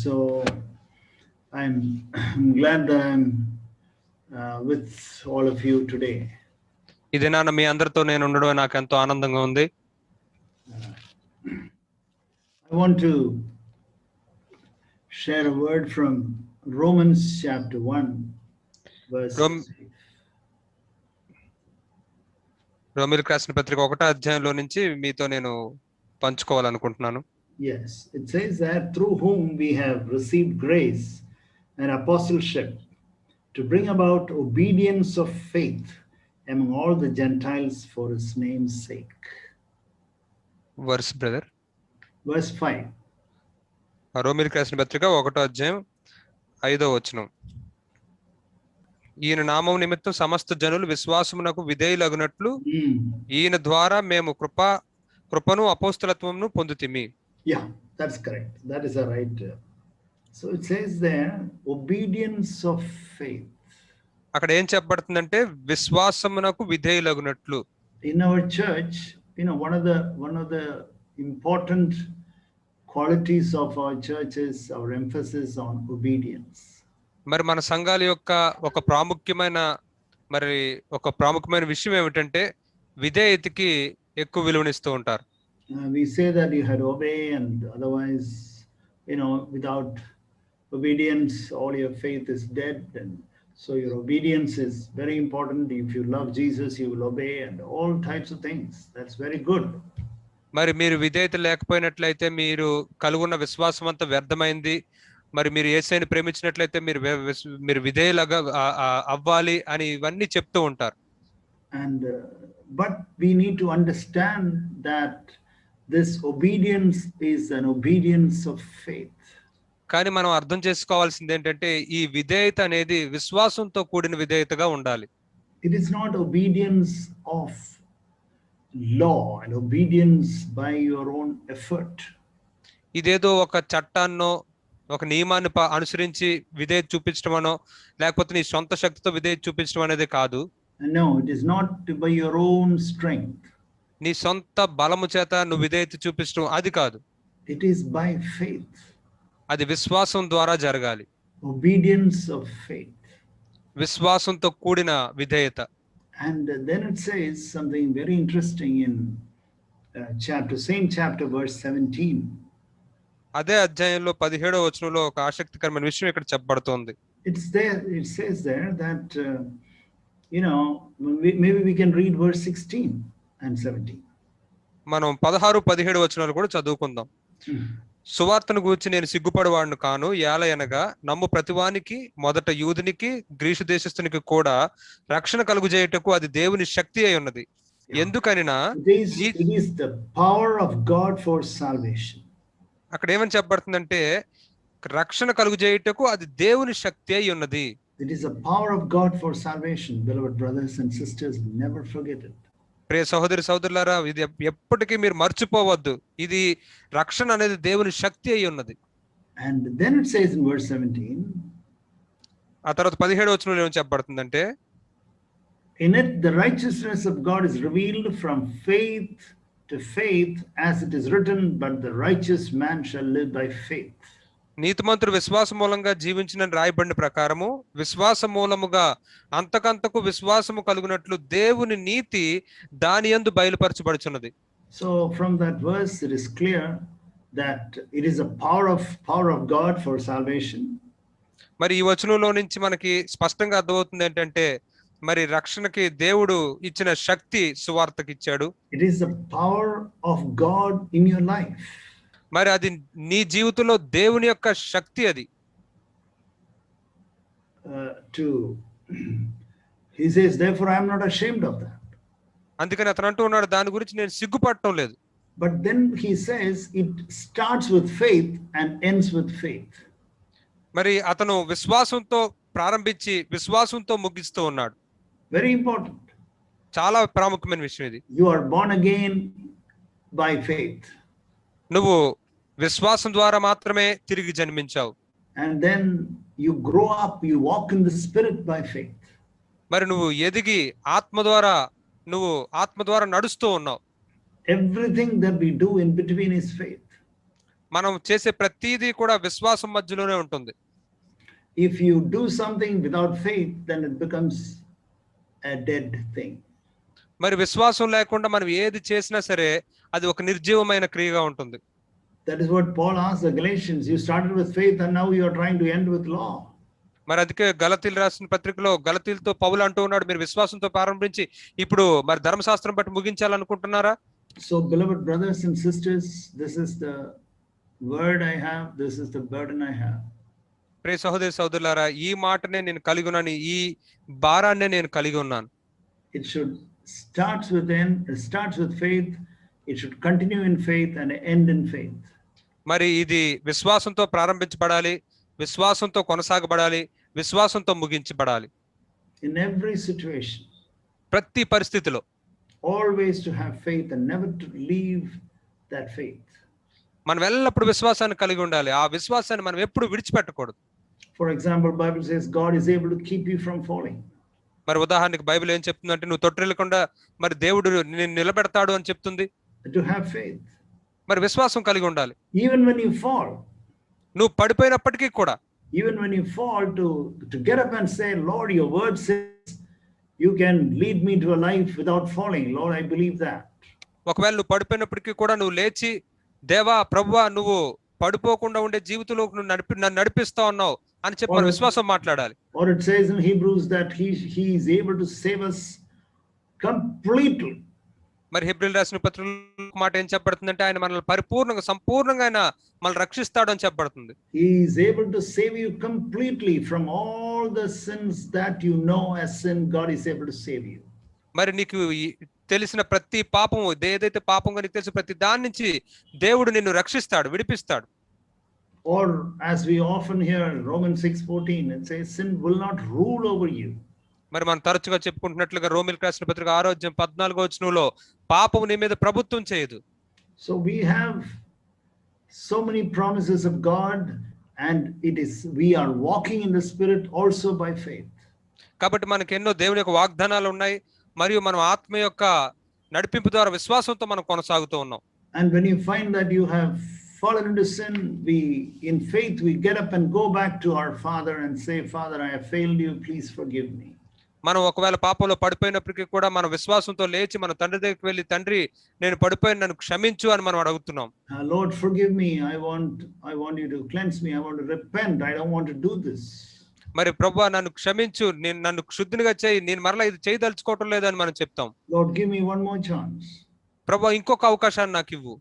So I'm glad that I'm with all of you today. ఈ దినాన మీ అందరితో నేను ఉండడం నాకు ఎంతో ఆనందంగా ఉంది. I want to share a word from Romans chapter 1 verse రోమీయులకు రాసిన పత్రిక 1వ అధ్యాయంలో నుంచి మీతో నేను పంచుకోవాలనుకుంటున్నాను. Yes, it says that through whom we have received grace and apostleship to bring about obedience of faith among all the Gentiles for his name's sake. Verse brother. Verse 5. రోమీయులకు రాసిన పత్రిక 1వ అధ్యాయం 5వ వచనం. ఈయన నామం నిమిత్తం సమస్త జనులు విశ్వాసమునకు విధేయులగునట్లు ఈయన ద్వారా మేము కృపను అపోస్తలత్వమును పొందుతిమి. Yeah, that's correct. That is the right. So it says there obedience of faith. అక్కడ ఏం చెప్పబడుతుందంటే విశ్వాసమునకు విధేయులగునట్లు. In our church, one of the important qualities of our church is our emphasis on obedience. మరి మన సంఘాల యొక్క ఒక ప్రాముఖ్యమైన విషయం ఏమిటంటే విధేయతకి ఎక్కువ విలువనిస్తూ ఉంటారు. We say that you had to obey, and otherwise, without obedience, all your faith is dead. And so your obedience is very important. If you love Jesus, you will obey, and all types of things. That's very good. మరి మీరు విధేయత లేకపోయినట్లయితే మీరు కలుగున్న విశ్వాసం అంతా వ్యర్థమైంది. మరి మీరు యేసుని ప్రేమించినట్లయితే మీరు విధేయులుగా అవ్వాలి అని ఇవన్నీ చెప్తూ ఉంటారు. And but we need to understand that this obedience is an obedience of faith. కానీ మనం అర్థం చేసుకోవాల్సింది ఏంటంటే ఈ విధేయత అనేది విశ్వాసంతో కూడిన విధేయతగా ఉండాలి. It is not obedience of law and obedience by your own effort. ఇదేదో ఒక చట్టాన్నో ఒక నియమాన్ని అనుసరించి విధేయత చూపించడమనో లేకపోతే నీ సొంత శక్తితో విధేయత చూపించడం అనేది కాదు. No, it is not by your own strength. నీ సొంత బలము చేత నువ్వు విధేయత చూపించడం అది కాదు. It is by faith. అది విశ్వాసం ద్వారా జరగాలి. Obedience of faith. విశ్వాసంతో కూడిన విధేయత. And then it says something very interesting in same chapter verse 17. అదే అధ్యాయంలో 17వ వచనంలో ఒక ఆసక్తికరమైన విషయం ఇక్కడ చెప్పబడుతోంది. It says there that maybe we can read verse 16 and 17. మనం 16, 17 వచనాలు కూడా చదువుకుందాం. సువార్తను గూర్చి నేను సిగ్గుపడేవాడును కాను, ఏలయనగా నమ్ము ప్రతివానికి మొదట యూదునికి గ్రీసు దేశస్థునికి కూడా రక్షణ కలుగుజేయుటకు అది దేవుని శక్తి అయి ఉన్నది. ఎందుకనినా it is the power of God for salvation. అక్కడ ఏమని చెప్పబడుతుందంటే రక్షణ కలుగుజేయుటకు అది దేవుని శక్తి అయి ఉన్నది. It is the power of God for salvation. Beloved brothers and sisters, never forget it. ప్రియ సహోదరి సహోదరులారా, ఇది ఎప్పటికీ మీరు మర్చిపోవద్దు. ఇది రక్షణ అనేది దేవుని శక్తి అయి ఉన్నది. And then it says in verse 17, ఆ తర్వాత 17వ వచనంలో ఏమని చెప్పబడుతుందంటే in it the righteousness of God is revealed from faith to faith, as it is written, but the righteous man shall live by faith. నీతిమంతుడు విశ్వాస మూలంగా జీవించిన రాయబడిన ప్రకారము విశ్వాస మూలముగా అంతకంతకు విశ్వాసము కలుగునట్లు దేవుని నీతి దాని యందు బయలుపరచబడుచున్నది. So from that verse it is clear that it is a power of God for salvation. మరి ఈ వచనంలో నుంచి మనకి స్పష్టంగా అర్థమవుతుంది ఏంటంటే మరి రక్షణకి దేవుడు ఇచ్చిన శక్తి సువార్తకి ఇచ్చాడు. It is the power of God in your life. మరి అది నీ జీవితంలో దేవుని యొక్క శక్తి. అది he says therefore I am not ashamed of that. అందుకని అతను అంటూ ఉన్నాడు దాని గురించి నేను సిగ్గుపడటం లేదు. But then he says it starts with faith and ends with faith. మరి అతను విశ్వాసంతో ప్రారంభించి విశ్వాసంతో ముగిస్తూ ఉన్నాడు. Very important. చాలా ప్రాముఖ్యమైన విషయం ఇది. You are born again by faith. నువ్వు విశ్వాసం ద్వారా మాత్రమే తిరిగి జన్మించావు. And then you grow up, you walk in the spirit by faith. మరి నువ్వు ఎదిగి ఆత్మ ద్వారా నడుస్తూ ఉన్నావు. Everything that we do in between is faith. మనం చేసే ప్రతిదీ కూడా విశ్వాసం మధ్యలోనే ఉంటుంది. If you do something without faith, then it becomes a dead thing. మరి విశ్వాసం లేకుండా మనం ఏది చేసినా సరే అది ఒక నిర్జీవమైన క్రియగా ఉంటుంది. That is what Paul asked the Galatians. You started with faith and now you are trying to end with law. మరి అందుకే గలతీలు రాసిన పత్రికలో గలతీలతో పౌలు అంటూ ఉన్నాడు, మీరు విశ్వాసంతో ప్రారంభించి ఇప్పుడు మరి ధర్మశాస్త్రం బట్టి ముగించాలనుకుంటున్నారా? So beloved brothers and sisters, this is the word I have, this is the burden I have. ప్రియ సహోదరి సహోదరులారా, ఈ మాటనే నేను కలిగి ఉన్నాను, ఈ భారాన్నే నేను కలిగి ఉన్నాను. It should starts with faith, it should continue in faith and end in faith. మరి ఇది విశ్వాసంతో ప్రారంభించబడాలి, విశ్వాసంతో కొనసాగబడాలి, విశ్వాసంతో ముగించబడాలి. In every situation, ప్రతి పరిస్థితిలో always to have faith and never to leave that faith. మనం ఎల్లప్పుడూ విశ్వాసాన్ని కలిగి ఉండాలి, ఆ విశ్వాసాన్ని మనం ఎప్పుడు విడిచిపెట్టకూడదు. For example, Bible says God is able to keep you from falling. మరి ఉదాహరణకి బైబిల్ ఏం చెప్తుందంటే నువ్వు తొట్టిల్లకుండా మరి దేవుడు నిన్ను నిలబెడతాడు అని చెప్తుంది. To have faith. మరి విశ్వాసం కలిగి ఉండాలి. Even when you fall, నువ్వు పడిపోయినప్పటికీ కూడా, even when you fall, to get up and say, Lord, your word says you can lead me to a life without falling. Lord, I believe that. ఒకవేళ నువ్వు పడిపోయినప్పటికీ కూడా నువ్వు లేచి, దేవా ప్రభువా నువ్వు పడిపోకుండా ఉండే జీవితంలో నన్ను నడిపిస్తా ఉన్నావు అని చెప్పి మన విశ్వాసం మాట్లాడాలి. Or it says in Hebrews that he is able to save us completely. మరి హెబ్రీయులు రాసిన పత్రికలో మాట ఏం చెప్పబడుతుందంటే ఆయన మనల్ని పరిపూర్ణంగా సంపూర్ణంగా ఆయన మనల్ని రక్షిస్తాడు అని చెప్పబడుతుంది. He is able to save you completely from all the sins that you know as sin. God is able to save you. మరి నీకు తెలిసిన ప్రతి పాపము, ఏదైతే పాపంగా నీకు తెలిసిన ప్రతి దాని నుంచి దేవుడు నిన్ను రక్షిస్తాడు, విడిపిస్తాడు. Or as we often hear in Romans 6:14, it says sin will not rule over you. మరి మనం తరచుగా చెప్పుకుంటున్నట్లుగా రోమీయులకు రాసిన పత్రిక 6వ అధ్యాయం 14వ వచనంలో పాపము నీ మీద ప్రభుత్వం చేయదు. So we have so many promises of God, and we are walking in the Spirit also by faith. కాబట్టి మనకి ఎన్నో దేవుని యొక్క వాగ్దానాలు ఉన్నాయి, మరియు మనం ఆత్మ యొక్క నడిపింపు ద్వారా విశ్వాసంతో మనం కొనసాగుతూ ఉన్నాం. And when you find that you have fallen into sin, in faith we get up and go back to our Father and say, Father, I have failed you, please forgive me. మనం ఒకవేళ పాపంలో పడిపోయినప్పటికీ కూడా మన విశ్వాసంతో లేచి మన తండ్రి దగ్గరికి వెళ్ళి, తండ్రి నేను పడిపోయి నన్ను క్షమించు అని మనం అడుగుతున్నాం. Lord, forgive me. I want you to cleanse me. I want to repent. I don't want to do this. మరి ప్రభువా నన్ను క్షమించు, నన్ను శుద్ధినిగా చేయి, నేను మరలా ఇది చేయదలుచుకోవటం లేదని మనం చెప్తాం. Lord, give me one more chance. ప్రభువా ఇంకొక అవకాశాన్ని నాకు ఇవ్వు.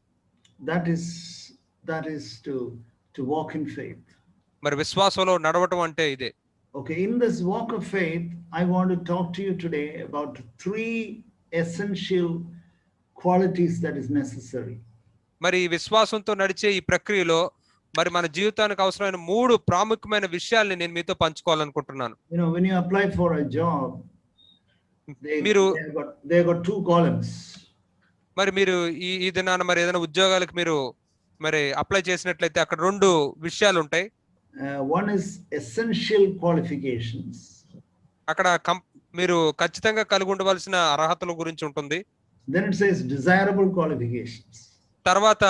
That is to walk in faith. మరి విశ్వాసంలో నడవటం అంటే ఇదే. Okay, in this walk of faith, I want to talk to you today about 3 essential qualities that is necessary. మరి ఈ విశ్వాసంతో నడిచే ఈ ప్రక్రియలో మరి మన జీవితానికి అవసరమైన 3 ప్రాముఖ్యమైన విషయాల్ని నేను మీతో పంచుకోవాలనుకుంటున్నాను. You know, when you apply for a job, they got 2 columns. మరి మీరు ఈ దినాన మరి ఏదైనా ఉద్యోగాలకు మీరు మరి అప్లై చేసినట్లయితే అక్కడ 2 విషయాలు ఉంటాయి. One is essential qualifications. అక్కడ మీరు ఖచ్చితంగా కలిగి ఉండవలసిన అర్హతల గురించి ఉంటుంది. Then it says desirable qualifications. తర్వాత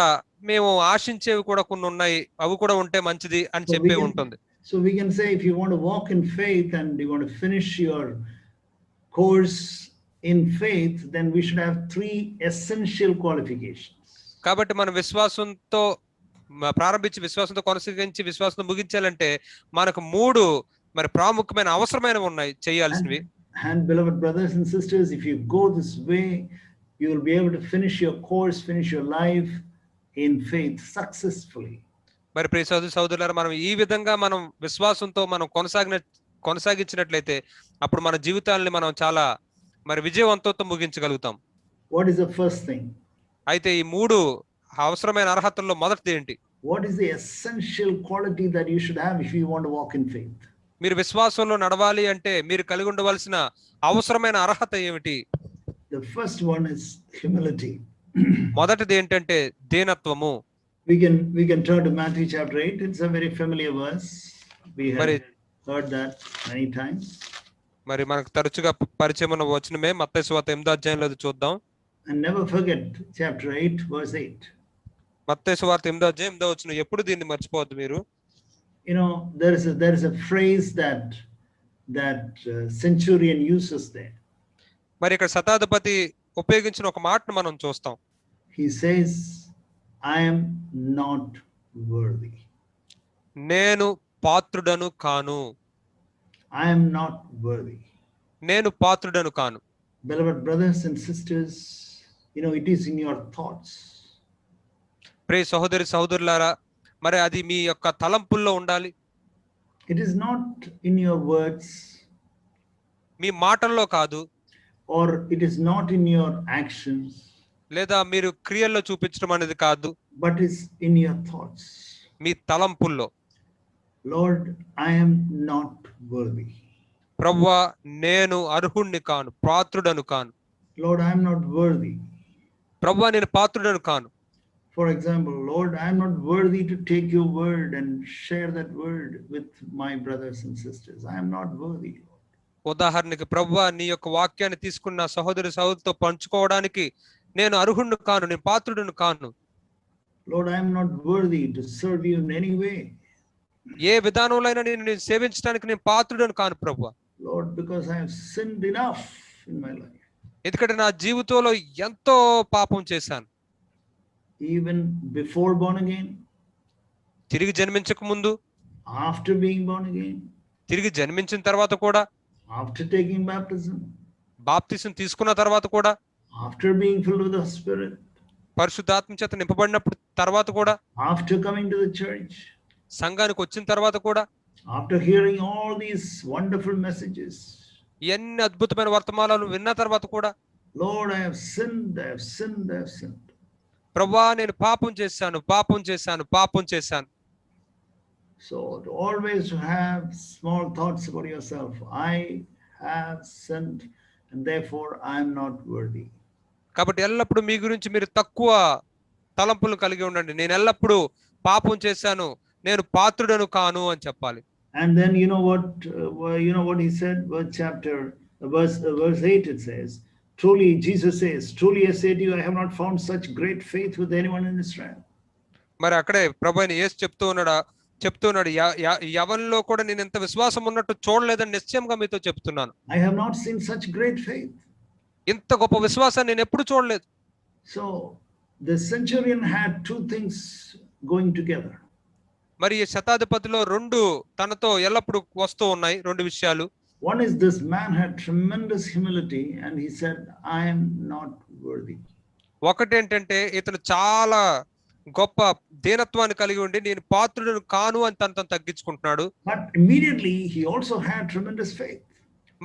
మేము ఆశించేవి కూడా కొన్ని ఉన్నాయి, అవి కూడా ఉంటే మంచిది అని చెప్పే ఉంటుంది. So we can say if you want to walk in faith and you want to finish your course in faith, then we should have 3 essential qualifications. కాబట్టి మనం విశ్వాసంతో ప్రారంభించి విశ్వాసంతో కొనసాగించి విశ్వాసంతో ముగించాలంటే మనకు 3 మరి ప్రాముఖ్యమైన అవసరమైనవి ఉన్నాయి చేయాల్సినవి. And beloved brothers and sisters, if you go this way, you will be able to finish your course, finish your life in faith successfully. మరి ప్రియ సహోదరి సహోదరులారా, మనం ఈ విధంగా మనం విశ్వాసంతో మనం కొనసాగించినట్లయితే అప్పుడు మన జీవితాలని మనం చాలా మరి విజయవంతంతో ముగించగలుగుతాం. What is the first thing? అయితే ఈ 3 అవసరమైన అర్హతల్లో మొదటిది ఏంటి? What is the essential quality that you should have if you want to walk in faith? మీరు విశ్వాసంలో నడవాలి అంటే మీరు కలిగి ఉండవలసిన అవసరమైన అర్హత ఏమిటి? The first one is humility. మొదటిది ఏంటంటే దీనత్వము. We can turn to Matthew chapter 8. It's a very familiar verse. We have heard that many times. మరి మనకు తరచుగా పరిచయం ఉన్న వచనమే మత్తయి సువార్త 8వ అధ్యాయంలో చూద్దాం. And never forget chapter 8 verse 8. మత్తయి సువార్త 8వ అధ్యాయం 8వ వచనం. ఎప్పుడు దీన్ని మర్చిపోవద్దు మీరు. You know, there is a phrase that centurion uses there. మరి ఇక్కడ శతాధిపతి ఉపయోగించిన ఒక మాటను మనం చూస్తాం. He says, I am not worthy. నేను పాత్రుడను కాను. I am not worthy. నేను పాత్రుడను కాను. Beloved brothers and sisters, you know, it is in your thoughts. ప్రియ సహోదరి సహోదరులారా, మరి అది మీ యొక్క తలంపుల్లో ఉండాలి. It is not in your words. మీ మాటల్లో కాదు. Or it is not in your actions. లేదా మీరు క్రియల్లో చూపించడం అనేది కాదు. But is in your thoughts. Me తలంపుల్లో. Lord, I am not worthy. ప్రభువా, నేను అర్హుణ్ణి కాను, పాత్రుడను కాను. Lord, I am not worthy. ప్రభువా, నేను పాత్రుడను కాను. For example, Lord, I am not worthy to take your word and share that word with my brothers and sisters. I am not worthy. ఉదాహరణకి, ప్రభువా, నీ యొక్క వాక్యాన్ని తీసుకున్న సహోదరి సహోదరులతో పంచుకోవడానికి నేను అర్హుణ్ణి కాను, నేను పాత్రుడను కాను. Lord, I am not worthy to serve you in any way. ఏ విధానంలో నేను సేవించడానికి నేను పాత్రుడను కాను ప్రభువా. Lord, because I have sinned enough in my life. ఎందుకంటే నా జీవితంలో ఎంతో పాపం చేశాను. Even before born again, తిరిగి జన్మించక ముందు, after being born again, తిరిగి జన్మించిన తర్వాత కూడా, after taking baptism, బాప్తిసం తీసుకున్న తర్వాత కూడా, after being filled with the Spirit, పరిశుద్ధాత్మ చేత నింపబడినప్పుడు తర్వాత కూడా, after coming to the church, సంఘానికి వచ్చిన తర్వాత కూడా, after hearing all these wonderful messages, ఎన్ని అద్భుతమైన వర్తమానాలు విన్న తర్వాత కూడా, Lord, I have sinned, I have sinned, I have sinned. ప్రభువా, నేను పాపం చేశాను, పాపం చేశాను, పాపం చేశాను. So to always have small thoughts about yourself. I have sinned and therefore I am not worthy. కాబట్టి ఎల్లప్పుడూ మీ గురించి మీరు తక్కువ తలంపులు కలిగి ఉండండి. నేను ఎల్లప్పుడూ పాపం చేశాను, నేను పాత్రుడను కాను అని చెప్పాలి. And then you know what he said, verse 8 it says, truly Jesus says, truly I say to you, I have not found such great faith with anyone in Israel. మరి అక్కడే ప్రభువైన యేసు చెప్తున్నాడు, ఎవరిలో కూడా నేను ఎంత విశ్వాసం ఉన్నట్టు చూడలేదని నిశ్చయంగా మీతో చెప్తున్నాను. I have not seen such great faith. ఇంత గొప్ప విశ్వాసాన్ని నేను ఎప్పుడు చూడలేదు. So the centurion had two things going together. మరి ఈ శతాధిపతిలో రెండు తనతో ఎల్లప్పుడూ వస్తూ ఉన్నాయి, రెండు విషయాలు. One is, this man had tremendous humility and he said, I am not worthy. ఒకటేంటంటే ఇతను చాలా గొప్ప దీనత్వాన్ని కలిగి ఉండి నేను పాత్రుడను కాను అని తను తగ్గించుకుంటున్నాడు. But immediately he also had tremendous faith.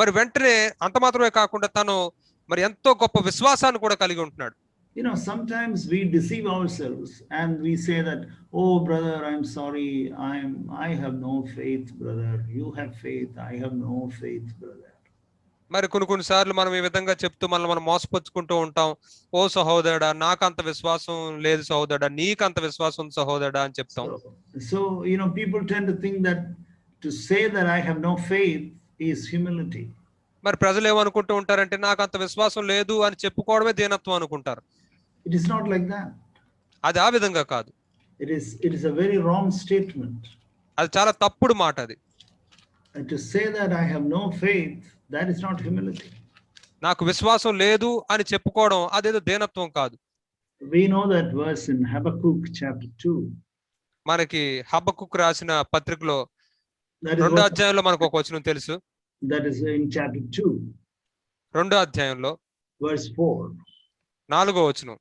మరి వెంటనే అంత మాత్రమే కాకుండా తను మరి ఎంతో గొప్ప విశ్వాసాన్ని కూడా కలిగి ఉంటున్నాడు. You know, sometimes we deceive ourselves and we say that, oh brother, I'm sorry, I have no faith, brother. You have faith, I have no faith, brother. మరి కొన్నిసార్లు మనం ఈ విధంగా చెప్తూ మనం మోసపుచ్చుకుంటూ ఉంటాం. ఓ సహోదరుడా, నాకంత విశ్వాసం లేదు సహోదరుడా, నీకంత విశ్వాసం ఉంది సహోదరుడా అని చెప్తాం. So you know, people tend to think that to say that I have no faith is humility. మరి ప్రజలు ఏమనుకుంటూ ఉంటారంటే నాకు అంత విశ్వాసం లేదు అని చెప్పుకోవడమే దీనత్వం అనుకుంటారు. It is not like that. అది ఆ విధంగా కాదు. It is a very wrong statement. అది చాలా తప్పుడు మాట అది. And to say that I have no faith, that is not humility. నాకు విశ్వాసం లేదు అని చెప్పుకోవడం అదేదో దీనత్వం కాదు. We know that verse in Habakkuk chapter 2. మనకి హబక్కుకు రాసిన పత్రికలో 2వ అధ్యాయంలో మనకు ఒక వచనం తెలుసు. That is in chapter 2. 2వ అధ్యాయంలో verse 4. 4వ వచనం.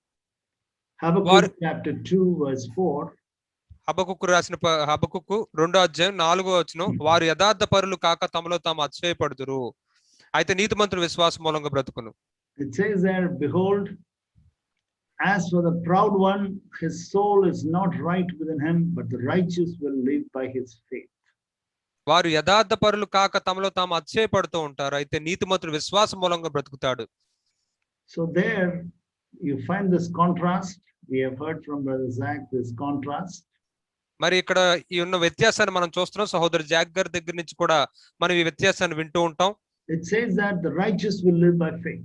Habakkuk chapter 2 verse 4. హబక్కుకు రాసిన హబక్కుకు 2వ అధ్యాయం 4వ వచనం, వారు యథార్థ పరులు కాక తమలో తాము అతిశయపడుదురు, అయితే నీతిమంతులు విశ్వాసం మూలంగా బ్రతుకును. It says there, behold, as for the proud one, his soul is not right within him, but the righteous will live by his faith. వారు యథార్థ పరులు కాక తమలో తాము అతిశయపడుతూ ఉంటారు, అయితే నీతిమంతులు విశ్వాసం మూలంగా బ్రతుకుతాడు. So there you find this contrast. We have heard from Brother Zach this contrast. మరి ఇక్కడ ఈ ఉన్న వ్యత్యాసాన్ని మనం చూస్తున్నాం. సహోదరు జాక్ గారి దగ్గర నుంచి కూడా మనం ఈ వ్యత్యాసాన్ని వింటూ ఉంటాం. It says that the righteous will live by faith.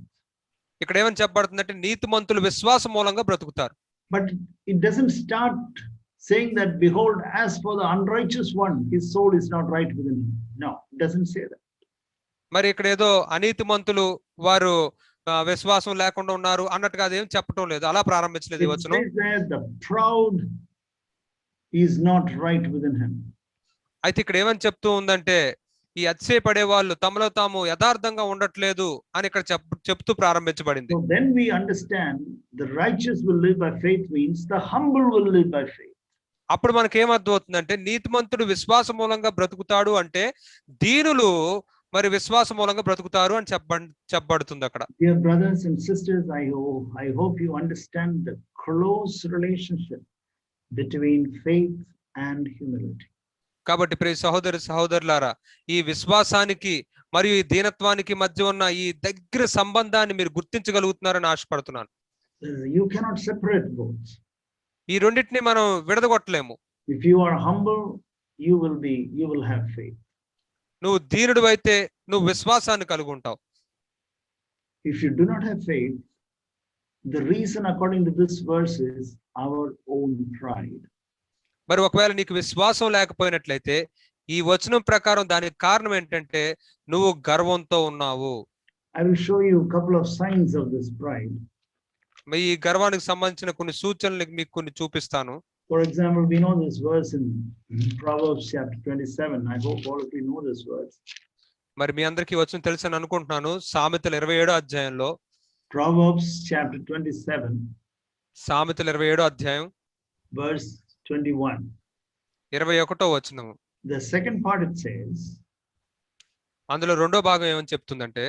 ఇక్కడ ఏమని చెప్పబడుతుందంటే నీతిమంతులు విశ్వాసం మూలంగా బ్రతుకుతారు. But it doesn't start saying that, behold, as for the unrighteous one, his soul is not right within him. No, it doesn't say that. మరి ఇక్కడ ఏదో అనీతిమంతులు వారు విశ్వాసం లేకుండా ఉన్నారు అన్నట్టుగా అదేం చెప్పటం లేదు, అలా ప్రారంభించలేదు ఈ It వచనం. says that the proud is not right within him. అయితే ఇక్కడ ఏమని చెప్తూ ఉందంటే, ఈ అతిశయపడే వాళ్ళు తమలో తాము యథార్థంగా ఉండట్లేదు అని ఇక్కడ చెప్తూ ప్రారంభించబడింది. So then we understand the righteous will live by faith means the humble will live by faith. అప్పుడు మనకి ఏమర్థం అవుతుందంటే, నీతిమంతుడు విశ్వాస మూలంగా బ్రతుకుతాడు అంటే దీనులు మరి విశ్వాస మూలంగా బ్రతుకుతారు అని చెప్పబడుతుంది అక్కడ. Dear brothers and sisters, I hope you understand the close relationship between faith and humility. కాబట్టి ప్రియ సహోదరి సహోదరులారా, ఈ విశ్వాసానికి మరియు ఈ దీనత్వానికి మధ్య ఉన్న ఈ దగ్గర సంబంధాన్ని మీరు గుర్తించగలుగుతున్నారని ఆశపడుతున్నాను. You cannot separate both. ఈ రెండింటిని మనం విడదగొట్టలేము. If you are humble, you will have faith. నువ్వు దీనుడు అయితే నువ్వు విశ్వాసాన్ని కలిగి ఉంటావు. If you do not have faith, the reason according to this verse is our own pride. మరి ఒకవేళ నీకు విశ్వాసం లేకపోయినట్లయితే ఈ వచనం ప్రకారం దానికి కారణం ఏంటంటే నువ్వు గర్వంతో ఉన్నావు. I will show you a couple of signs of this pride. ఈ గర్వానికి సంబంధించిన కొన్ని సూచనలు మీకు కొన్ని చూపిస్తాను. For example, we know this verse in Proverbs chapter 27. I hope all of you know this verse. మరి మీ అందరికీ వచనం తెలుసని అనుకుంటున్నాను. సామెతల 27వ అధ్యాయంలో, Proverbs chapter 27, సామెతల 27వ అధ్యాయం verse 21. 21వ వచనం. The second part it says, అందులో రెండో భాగం ఏమని చెప్తుందంటే,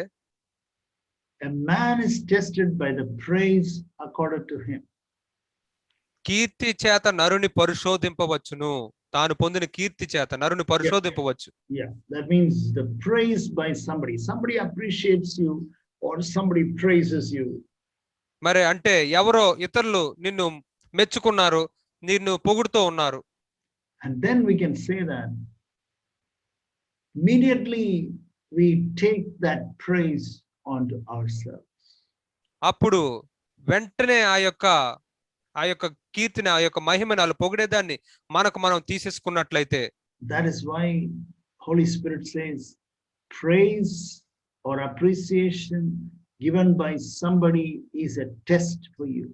a man is tested by the praise accorded to him. కీర్తి చేత నరుని పరిశోధింపవచ్చును. తాను పొందిన కీర్తి చేత నరుని పరిశోధింపవచ్చు. Yeah, that means the praise by somebody. Somebody appreciates you or somebody praises you. మరి అంటే ఎవరో ఇతరులు నిన్ను మెచ్చుకున్నారు, నిన్ను పొగుడుతూ ఉన్నారు. And then we can say that immediately we take that praise onto ourselves. అప్పుడు వెంటనే ఆ యొక్క కీర్తిని, ఆ యొక్క మహిమను, వాళ్ళు పొగిడేదాన్ని మనకు మనం తీసేసుకున్నట్లయితే, that is why Holy Spirit says praise or appreciation given by somebody is a test for you.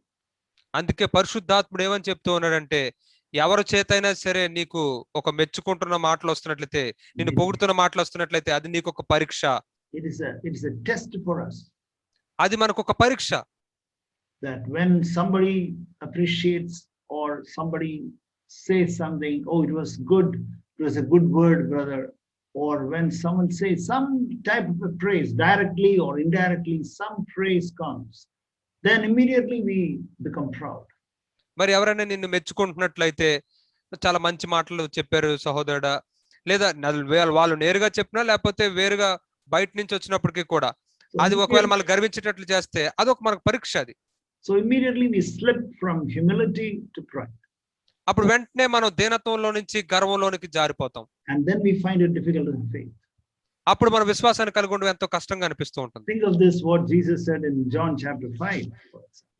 అందుకే పరిశుద్ధాత్ముడు ఏమని చెప్తూ ఉన్నాడంటే, ఎవరి చేతైనా సరే నీకు ఒక మెచ్చుకుంటున్న మాటలు వస్తున్నట్లయితే, నిన్ను పొగుడుతున్న మాటలు వస్తున్నట్లయితే అది నీకు ఒక పరీక్ష. It is a test for us. అది మనకు ఒక పరీక్ష. That when somebody appreciates or somebody says something, oh, it was good, it was a good word, brother, or when someone says some type of a praise, directly or indirectly, some praise comes, then immediately we become proud. మరి ఎవరైనా నిన్ను మెచ్చుకుంటున్నట్లయితే, చాలా మంచి మాటలు చెప్పారు సహోదరుడా, లేదా వాళ్ళు నేరుగా చెప్పినా లేకపోతే వేరుగా బయట నుంచి వచ్చినప్పటికీ కూడా అది ఒకవేళ మనం గర్వించేటట్లు చేస్తే అదొక మనకు పరీక్ష అది. So immediately we slip from humility to pride. అప్పుడు వెంటనే మనం దీనత్వంలో నుంచి గర్వంలోనికి జారిపోతాం. And then we find it difficult to have faith. అప్పుడు మన విశ్వాసాన్ని కలిగి ఉండడం ఎంతో కష్టంగా అనిపిస్తూ ఉంటుంది. Think of this, what Jesus said in John chapter 5.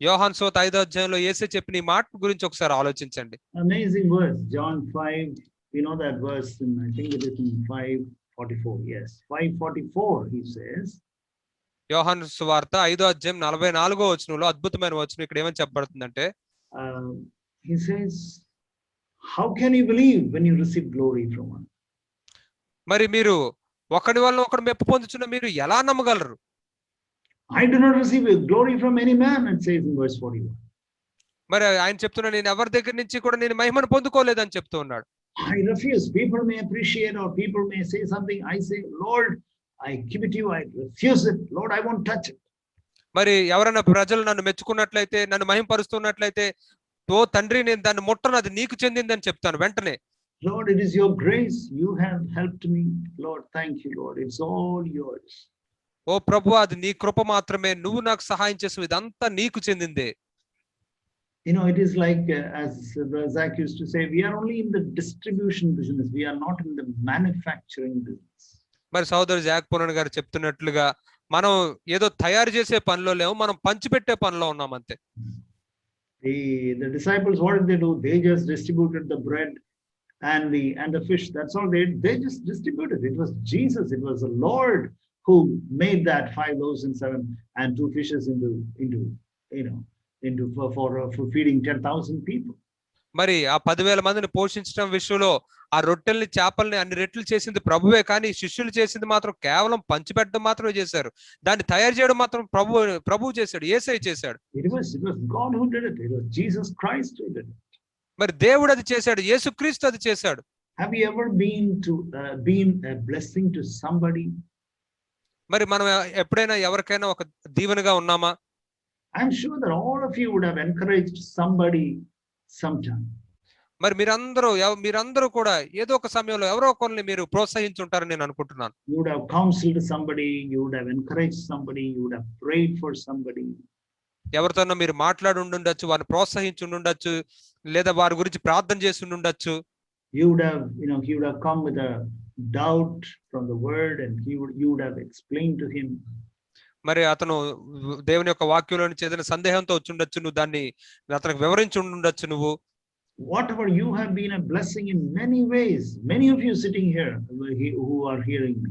యోహాను సువార్త 5వ అధ్యాయంలో యేసు చెప్పిన ఈ మాట గురించి ఒకసారి ఆలోచించండి. Amazing verse, John 5. We know that verse, and I think it is in 5:44. Yes, 5:44. He says, యోహాను సువార్త 5వ అధ్యాయం 44వ వచనంలో అద్భుతమైన వచనం ఇక్కడ ఏమని చెప్పబడుతుందంటే, he says, how can you believe when you receive glory from one? మరి మీరు ఒకడి వల్ల ఒకడు మెప్పు పొందుచున్న మీరు ఎలా నమ్మగలరు? I do not receive glory from any man, it says in verse 41. మరి ఆయన చెప్తున్నా, నేను ఎవరి దగ్గర నుంచి కూడా నేను మహిమను పొందుకోలేదని చెప్తూ ఉన్నాడు. I refuse. People may appreciate or people may say something. I say, Lord, I give it to you. I refuse it. Lord, I won't touch it. మరి ఎవరైనా ప్రజలు నన్ను మెచ్చుకున్నట్లయితే, నన్ను మహిమపరుస్తున్నట్లయితే, ఓ తండ్రి నేను దాన్ని ముట్టను, అది నీకు చెందిందని చెప్తాను వెంటనే. Lord, it is your grace. You have helped me. Lord, thank you, Lord. It's all yours. ఓ ప్రభువా, అది నీ కృప మాత్రమే, నువ్వు నాకు సహాయం చేసావు, ఇదంతా నీకు చెందిందే. You know, it is like, as Zach used to say, we are only in the distribution business. We are not in the manufacturing business. మరి సోదరు జాక్ పునన్ గారు చెప్తున్నట్లుగా మనం ఏదో తయారు చేసే పనిలో లేవు, మనం పంచిపెట్టే పనిలో ఉన్నాం అంతే. The disciples, what did they do? They just distributed the bread and the fish. That's all they just distributed. It was Jesus, it was the Lord who made that 5 loaves and 2 fishes into you know for feeding 10,000 people. మరి ఆ 10,000 మందిని పోషించడం విషయంలో ఆ రొట్టెల్ని చేపల్ని అన్ని రెట్లు చేసింది ప్రభువే, కానీ శిష్యులు చేసింది మాత్రం కేవలం పంచిపెట్టడం మాత్రమే చేశారు. దాన్ని తయారు చేయడం మాత్రం ప్రభువు చేశాడు, యేసయ్య చేశాడు. It was God who did it. It was Jesus Christ who did it. మరి దేవుడు అది చేశాడు, యేసుక్రీస్తు అది చేశాడు. Have you ever been a blessing to somebody? మరి మనం ఎప్పుడైనా ఎవరికైనా ఒక దీవెనగా ఉన్నామా? I'm sure that all of you would have encouraged somebody sometime. మరి మీరందరూ కూడా ఏదో ఒక సమయంలో ఎవరో ఒకరిని మీరు ప్రోత్సహించుంటారని నేను అనుకుంటున్నాను. You would have counseled somebody, you would have encouraged somebody, you would have prayed for somebody. ఎవరితోనో మీరు మాట్లాడి ఉండుండొచ్చు, వారిని ప్రోత్సహించి ఉండుండొచ్చు, లేదా వారి గురించి ప్రార్థన చేసి ఉండుండొచ్చు. You would have come with a doubt from the word and you would have explained to him. మరి అతను దేవుని యొక్క వాక్యంలో నుంచి ఏదైనా సందేహంతో వచ్చి ఉండొచ్చు, నువ్వు దాన్ని అతనికి వివరించి ఉండొచ్చు. నువ్వు whatever, you have been a blessing in many ways. Many of you sitting here who are hearing me.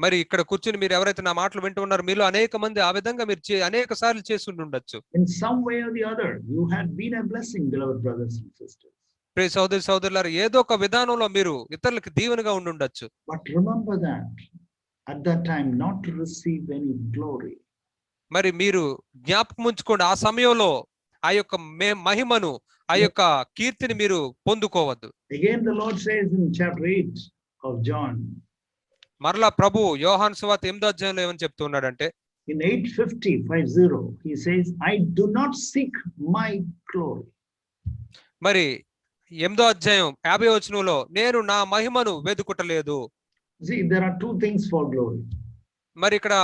మరి ఇక్కడ కూర్చుని మీరు ఎవరైతే నా మాటలు వింటూ ఉన్నారో మీలో అనేక మంది ఆ విధంగా మీరు అనేక సార్లు చేసి ఉండొచ్చు. In some way or the other, you have been a blessing, beloved brothers and sisters. ప్రియ సహోదరి సహోదరులారా, ఏదో ఒక విధానంలో మీరు ఇతరులకు దీవెనగా ఉండొచ్చు. But remember that at that time not to receive any glory. మరి మీరు జ్ఞాపకం ఉంచుకోండి, ఆ సమయంలో ఆ యొక్క మహిమను, ఆ యొక్క కీర్తిని మీరు పొందుకోవద్దు. Again the Lord says in chapter 8 of John. మరలా ప్రభు యోహాను సువార్త 8వ అధ్యాయంలో ఏమని చెప్తూ ఉన్నాడంటే, in 8:50 he says, I do not seek my glory. మరి 8వ అధ్యాయం 50వ వచనంలో నేను నా మహిమను వెదుకుటలేదు. See, there are two things for glory. మరి ఇక్కడ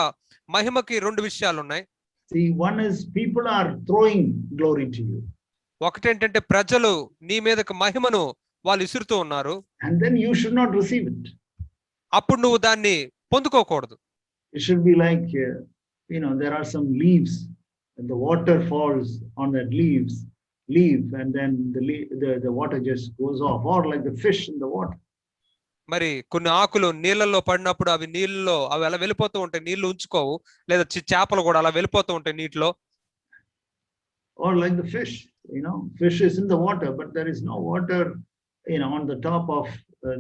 మహిమకి రెండు విషయాలు ఉన్నాయి. See, one is people are throwing glory to you. ఒకటేంటంటే ప్రజలు నీ మీదకి మహిమను వాళ్ళు ఇసురుతూ ఉన్నారు. And then you should not receive it. అప్పుడు నువ్వు దాన్ని పొందుకోకూడదు. It should be like, there are some leaves and the water falls on that leaf and then the water just goes off, or like the fish in the water. మరి కొన్ని ఆకులు నీళ్ళల్లో పడినప్పుడు అవి అలా వెళ్ళిపోతూ ఉంటాయి, నీళ్లు ఉంచుకోవు. లేదా చేపలు కూడా అలా వెళ్ళిపోతూ ఉంటాయి నీటిలో. Or like the fish, fish is in the water, but there is no water, on the top of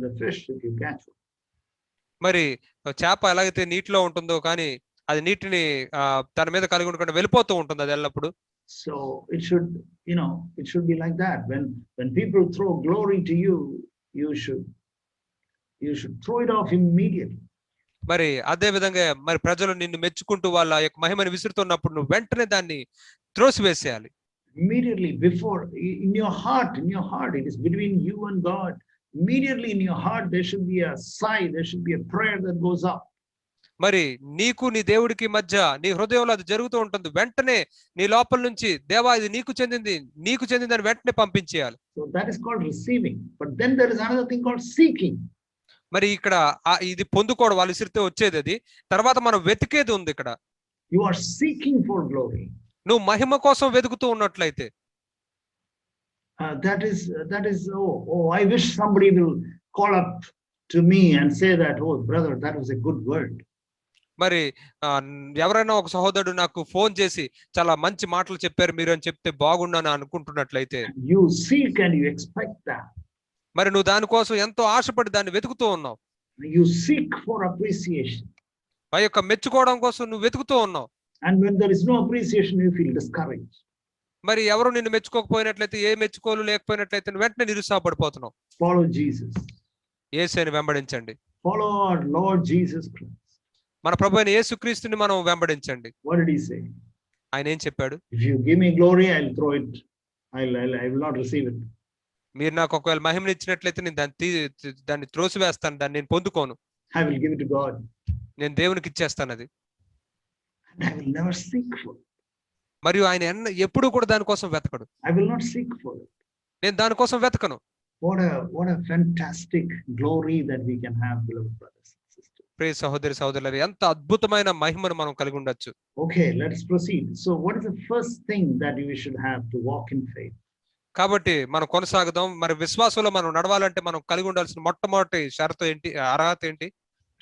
the fish if you catch it. మరి చేప ఎలాగైతే నీటిలో ఉంటుందో కానీ అది నీటిని తన మీద కలిగి ఉండకుండా వెళ్ళిపోతూ ఉంటుంది అది ఎల్లప్పుడు. So it should be like that. When people throw glory to you, you should throw it off immediately. మరి అదే విధంగా మరి ప్రజలు నిన్ను మెచ్చుకుంటూ వాళ్ళ యొక్క మహిమను విసురుతున్నప్పుడు నువ్వు వెంటనే దాన్ని త్రోసివేసేయాలి. Immediately before, in your heart, it is between you and God. Immediately in your heart there should be a sigh, there should be a prayer that goes up. మరి నీకు నీ దేవుడికి మధ్య నీ హృదయంలో అది జరుగుతూ ఉంటుంది. వెంటనే నీ లోపల నుంచి దేవా ఇది నీకు చెందింది అని వెంటనే పంపించేయాలి. So that is called receiving. But then there is another thing called seeking. మరి ఇక్కడ ఇది పొందుకోవడం వాళ్ళు ఇసిరితే వచ్చేది అది. తర్వాత మనం వెతికేది ఉంది ఇక్కడ. You are seeking for glory. నువ్వు మహిమ కోసం వెతుకుతూ ఉన్నట్లయితే that is I wish somebody will call up to me and say that, oh brother, that was a good word. మరి ఎవరైనా ఒక సహోదరుడు నాకు ఫోన్ చేసి చాలా మంచి మాటలు చెప్పారు మీరు అని చెప్తే బాగుండని అనుకుంటున్నట్లయితే, you seek and you expect that. మరి నువ్వు దానికోసం ఎంతో ఆశపడి దాన్ని వెతుకుతూ ఉన్నావు. You seek for appreciation. ఆ యొక్క మెచ్చుకోవడం కోసం నువ్వు వెతుకుతూ ఉన్నావు. And when there is no appreciation, you feel discouraged. మరి ఎవరు నిన్ను మెచ్చుకోకపోయినట్లయితే, ఏ మెచ్చుకోలు లేకపోయినట్లయితే వెంటనే నిరుత్సాహపడిపోతున్నావు. Follow Jesus. యేసుని వెంబడించండి. Follow our Lord Jesus Christ. మన ప్రభువైన యేసుక్రీస్తుని మనం వెంబడించండి. What did he say? ఆయన ఏం చెప్పాడు? If you give me glory, I'll throw it. I will not receive it. మీరు నాకు ఒకవేళ మహిమను ఇచ్చినట్లయితే నేను దాన్ని త్రోసివేస్తాను, దాన్ని నేను పొందుకోను. I will give it to God. నేను దేవునికి ఇచ్చేస్తాను అది. And I will never seek for it. మరియు ఆయన ఎప్పుడు కూడా దానికోసం వెతకడు. I will not seek for it. నేను దానికోసం వెతకను. What a fantastic glory that we can have, beloved brothers and sisters. ప్రియ సహోదరి సహోదరులారా, ఎంత అద్భుతమైన మహిమను మనం కలిగి ఉండొచ్చు. Okay, let's proceed. So what is the first thing that we should have to walk in faith? కాబట్టి మనం కొనసాగుదాం. మరి విశ్వాసంలో మనం నడవాలంటే మనం కలిగి ఉండాల్సిన మొట్టమొదటి షరతు ఏంటి, అర్హత ఏంటి?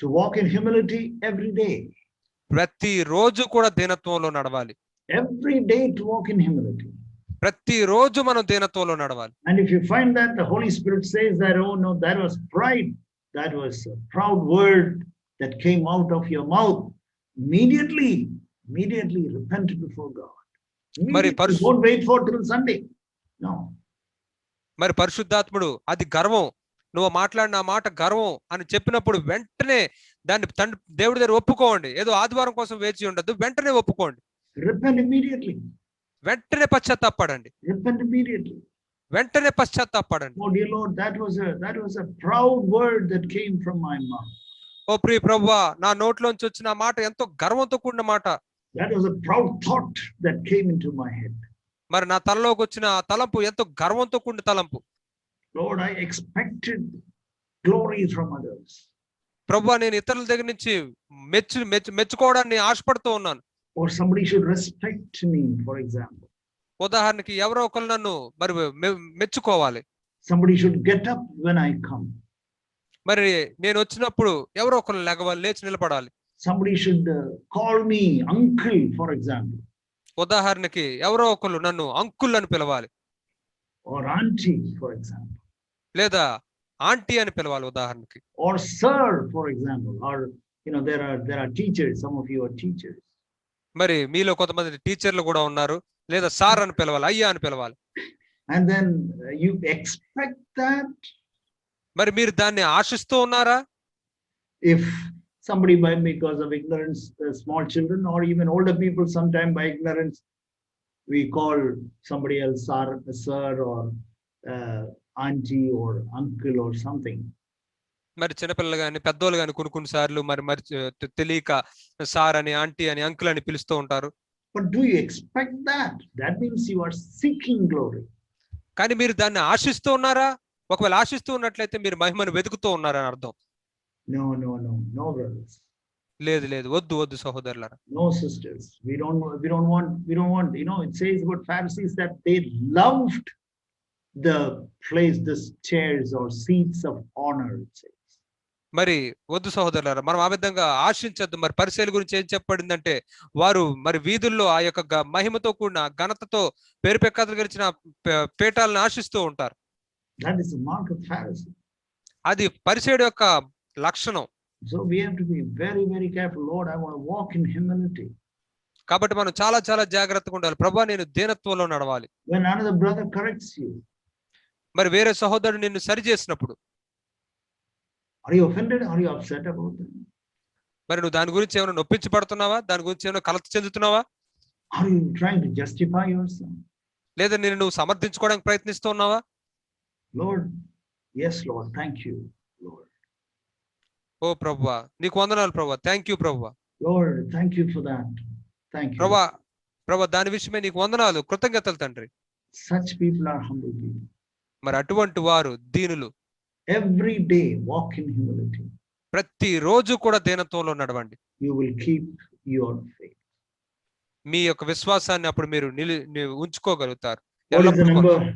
To walk in humility every day. ప్రతి రోజు కూడా దీనత్వంలో నడవాలి. Every day to walk in humility. ప్రతి రోజు మనం దీనత్వంలో నడవాలి. And if you find that the Holy Spirit says that, oh no, that was pride, that was a proud word that came out of your mouth, immediately repent before God. Immediately, don't wait for till Sunday. No. మరి పరిశుద్ధాత్ముడు అది గర్వం, నువ్వు మాట్లాడిన మాట గర్వం అని చెప్పినప్పుడు వెంటనే దాన్ని దేవుడి దగ్గర ఒప్పుకోండి. ఏదో ఆదివారం కోసం వేచి ఉండదు, వెంటనే ఒప్పుకోండి. Repent immediately. వెంటనే పశ్చాత్తాపడండి. Repent immediately. వెంటనే పశ్చాత్తాపడండి. Oh dear Lord, that was a proud word that came from my mouth. ఓ ప్రియ ప్రభువా, నా నోట్లోంచి వచ్చిన మాట ఎంతో గర్వంతో కూడిన మాట. That was a proud thought that came into my head. మరి నా తలలోకి వచ్చిన తలంపు ఎంతో గర్వంతో కూడిన తలంపు. Lord, I expected glory from others. ప్రభువా, నేను ఇతరుల దగ్గర నుంచి మెచ్చుకోవడాన్ని ఆశపడుతూ ఉన్నాను. Or somebody should respect me, for example. ఉదాహరణకి ఎవరో ఒకరు నన్ను మరి మెచ్చుకోవాలి. Somebody should get up when I come. మరి నేను వచ్చినప్పుడు ఎవరో ఒకరు లేచి నిలబడాలి. Somebody should call me uncle, for example. ఉదాహరణకి ఎవరో ఒకరు నన్ను అంకుల్ అని పిలవాలి. Or auntie, for example. లేదా ఆంటీ అని పిలవాలి ఉదాహరణకి. Or sir, for example. Or there are teachers. Some of you are teachers. మరి మీలో కొంతమంది టీచర్లు కూడా ఉన్నారు. లేదా సార్ అని పిలవాలి, అయ్యా అని పిలవాలి. And then you expect that. మరి మీరు దాన్ని ఆశిస్తూ ఉన్నారా? If somebody because of ignorance, small children or even older people, sometime by ignorance, we call somebody else sir or auntie or uncle or something. మరి చిన్నపిల్లలు కానీ పెద్దోళ్ళు కానీ కొన్ని సార్లు మరి తెలియక సార్ అని, ఆంటీ అని, అంకుల్ అని పిలుస్తూ ఉంటారు. But do you expect that? That means you are seeking glory. కానీ మీరు దాన్ని ఆశిస్తూ ఉన్నారా? ఒకవేళ ఆశిస్తూ ఉన్నట్లయితే మీరు మహిమను వెతుకుతూ ఉన్నారని అర్థం. No brothers. లేదు, వద్దు సహోదరులారా. No sisters. We don't want. It says about Pharisees that they loved the place, the chairs or seats of honor. It says. మరి వద్దు సహోదరులారా, మనం ఆ విధంగా ఆశించద్దు. మరి పరిసయ్యుల గురించి ఏం చెప్పబడిందంటే, వారు మరి వీధుల్లో ఆ యొక్క మహిమతో కూడిన ఘనతతో పేరు ప్రఖ్యాతులు గలిచిన పీఠాలను ఆశిస్తూ ఉంటారు. That is the mark of Pharisee. అది పరిసయ్యుడి యొక్క లక్షణం. So we have to be very, very careful. Lord, I want to walk in humility. కాబట్టి మనం చాలా జాగ్రత్తగా ఉండాలి. ప్రభువా, నేను దీనత్వంలో నడవాలి. When another brother corrects you, మరి వేరే సహోదరుడు నిన్ను సరి చేసినప్పుడు, are you offended? Are you upset about that? మరి నువ్వు దాని గురించి ఏమైనా నొప్పించబడుతున్నావా? దాని గురించి ఏమైనా కలత చెందుతున్నావా? Are you trying to justify yourself? లేదా నువ్వు సమర్థించుకోవడానికి ప్రయత్నిస్తూ ఉన్నావా? Lord, yes Lord, thank you Lord. ఓ ప్రభువా, నీకు వందనాలు ప్రభువా, థ్యాంక్ యూ ప్రభువా. Lord, thank you for that. Thank you. ప్రభువా, దాని విషయమే నీకు వందనాలు, కృతజ్ఞతలు తండ్రి. Such people are humble people. మరి అటువంటి వారు దీనులు. Every day walk in humility. ప్రతి రోజు కూడా దీనత్వంలో నడవండి. You will keep your faith. మీ యొక్క విశ్వాసాన్ని అప్పుడు మీరు ఉంచుకోగలుగుతారు.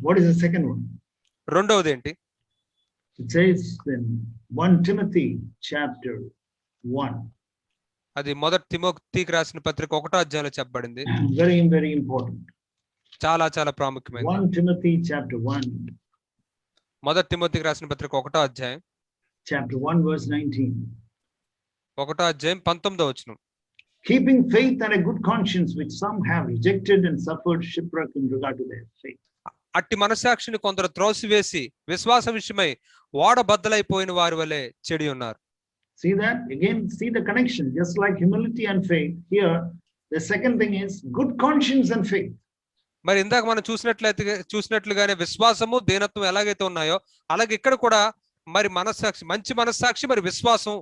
What is the second one? రెండవది ఏంటి? It says in 1 Timothy chapter 1. అది మొదటి తిమోతికి రాసిన పత్రిక 1వ అధ్యాయంలో చెప్పబడింది. Very, very important. చాలా ప్రాముఖ్యమైనది. 1 Timothy chapter 1. మొదటి తిమోతికి రాసిన పత్రిక 1వ అధ్యాయం, chapter 1 verse 19. 1వ అధ్యాయం 19వ వచనం. Keeping faith and a good conscience, which some have rejected and suffered shipwreck in regard to their faith. అట్టి మనస్సాక్షిని కొందరు త్రోసివేసి విశ్వాస విషయమై ఓడబద్దలైపోయిన వారి వలె చెడి ఉన్నారు. See that? Again, see the connection. Just like humility and faith, here the second thing is good conscience and faith. మరి ఇందాక మనం చూసినట్లుగానే విశ్వాసము, దీనత్వం ఎలాగైతే ఉన్నాయో అలాగే ఇక్కడ కూడా మరి మంచి మనస్సాక్షి మరి విశ్వాసం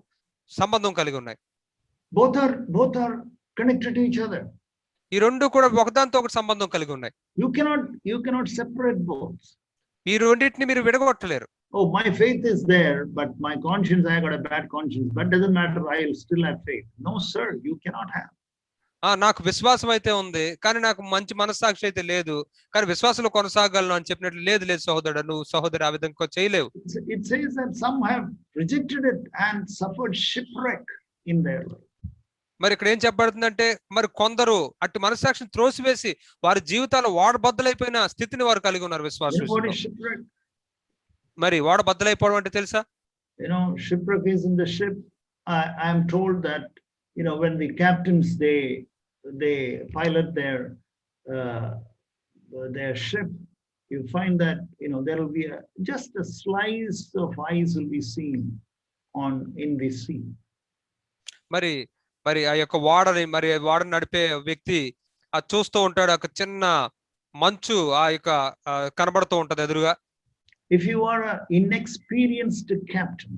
సంబంధం కలిగి ఉన్నాయి. Both are connected to each other. ఈ రెండు కూడా ఒకదానితో ఒకటి సంబంధం కలిగి ఉన్నాయి. You cannot separate both. ఈ రెండింటిని మీరు విడగొట్టలేరు. oh, my faith is there, but my conscience, I got a bad conscience, but doesn't matter, I'll still have faith. No, sir, you cannot have. నాకు విశ్వాసం అయితే ఉంది, కానీ నాకు మంచి మనస్సాక్షి అయితే లేదు, కానీ విశ్వాసంలో కొనసాగలను అని చెప్పినట్లు లేదు లేదు సహోదరుడు, నువ్వు సహోదరి ఆ విధంగా చేయలేవు. It says that some have rejected it and suffered shipwreck in their life. మరి ఇక్కడ ఏం చెప్పబడుతుందంటే, మరి కొందరు అట్టి మనస్సాక్షిని త్రోసివేసి వారి జీవితాలు ఓడబద్దలైపోయిన స్థితిని వారు కలిగి ఉన్నారు విశ్వాసం. మరి ఓడబద్దలైపోవడం అంటే తెలుసా? Shipwreck is in the ship. I am told that when the captains they pilot their ship, you find that there will be just a slice of ice will be seen in the sea. మరి ఆ యొక్క వాడని నడిపే వ్యక్తి అది చూస్తూ ఉంటాడు, ఒక చిన్న మంచు ఆ యొక్క కనబడుతూ ఉంటది ఎదురుగా. If you are an inexperienced captain,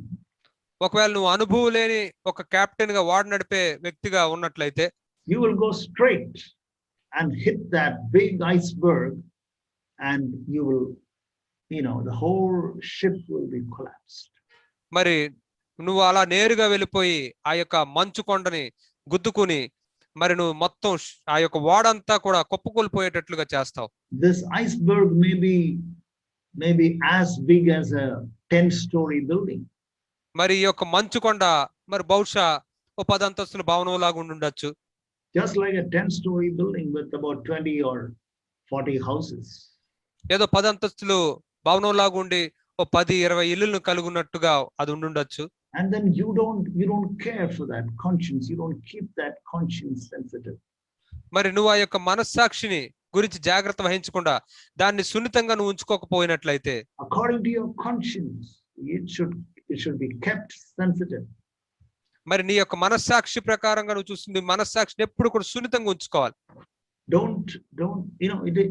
ఒకవేళ నువ్వు అనుభవం లేని ఒక కెప్టెన్ గా వాడు నడిపే వ్యక్తిగా ఉన్నట్లయితే, you will go straight and hit that big iceberg and you will the whole ship will be collapsed. మరి నువ్వు అలా నేరుగా వెళ్ళిపోయి ఆ యొక్క మంచు కొండని గుద్దుకుని మరి నువ్వు మొత్తం ఆ యొక్క వాడంతా కూడా కుప్పకూలిపోయేటట్లుగా చేస్తావు. This iceberg may be as big as a 10-story building. మరి ఈ యొక్క మంచు కొండ మరి బహుశా ఓ 10 అంతస్తుల భవనం లాగా ఉండొచ్చు. Just like a 10-story building with about 20 or 40 houses. ఏదో 10 అంతస్తులు భవనం లాగా ఉండి ఓ 10-20 ఇల్లులను కలుగున్నట్టుగా అది ఉండొచ్చు. And then you don't care for that conscience. You don't keep that conscience sensitive. మరి నువ్వు ఆ యొక్క మనస్సాక్షిని గురించి జాగ్రత్త వహించకుండా దాన్ని సున్నితంగా నువ్వు ఉంచుకోకపోయినట్లయితే, according to your conscience, it should be kept sensitive. మరి నీ యొక్క మనస్సాక్షి ప్రకారంగా నువ్వు చూస్తుంది మనస్సాక్షిని ఎప్పుడు కూడా సున్నితంగా ఉంచుకోవాలి. Don't